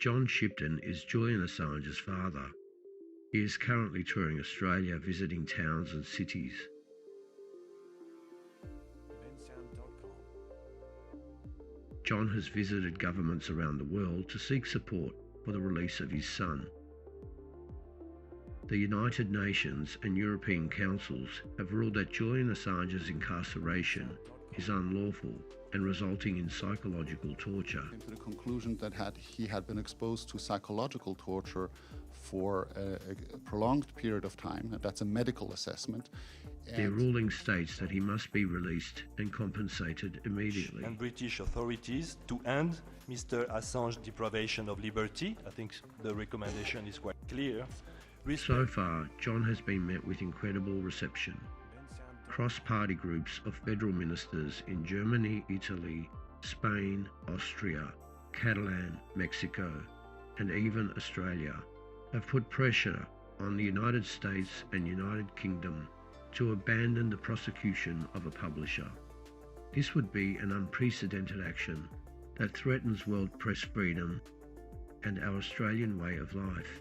John Shipton is Julian Assange's father. He is currently touring Australia, visiting towns and cities. John has visited governments around the world to seek support for the release of his son. The United Nations and European councils have ruled that Julian Assange's incarceration is unlawful and resulting in psychological torture. Came to the conclusion that he had been exposed to psychological torture for a prolonged period of time, and that's a medical assessment. Their ruling states that he must be released and compensated immediately. And British authorities to end Mr. Assange's deprivation of liberty. I think the recommendation is quite clear. So far, John has been met with incredible reception. Cross-party groups of federal ministers in Germany, Italy, Spain, Austria, Catalan, Mexico, and even Australia have put pressure on the United States and United Kingdom to abandon the prosecution of a publisher. This would be an unprecedented action that threatens world press freedom and our Australian way of life.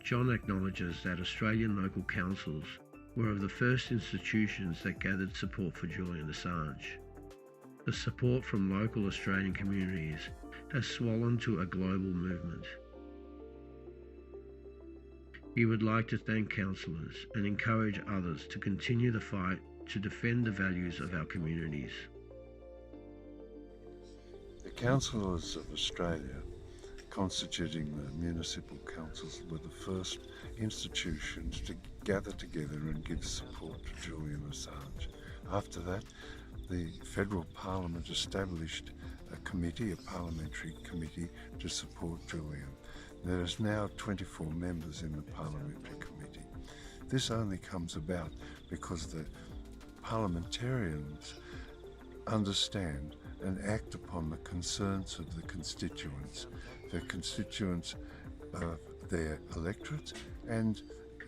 John acknowledges that Australian local councils were of the first institutions that gathered support for Julian Assange. The support from local Australian communities has swollen to a global movement. He would like to thank councillors and encourage others to continue the fight to defend the values of our communities. The councillors of Australia, constituting the municipal councils, were the first institutions to gather together and give support to Julian Assange. After that, the federal parliament established a committee, a parliamentary committee, to support Julian. There is now 24 members in the parliamentary committee. This only comes about because the parliamentarians understand and act upon the concerns of the constituents of their electorate and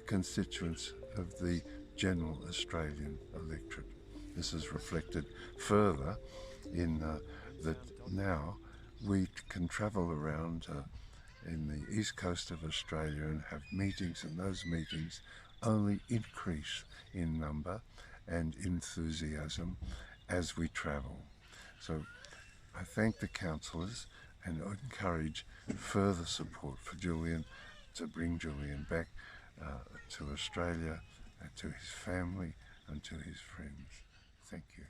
constituents of the general Australian electorate. This is reflected further in that now we can travel around in the east coast of Australia and have meetings, and those meetings only increase in number and enthusiasm as we travel. So I thank the councillors and encourage further support for Julian, to bring Julian back to Australia, to his family and to his friends. Thank you.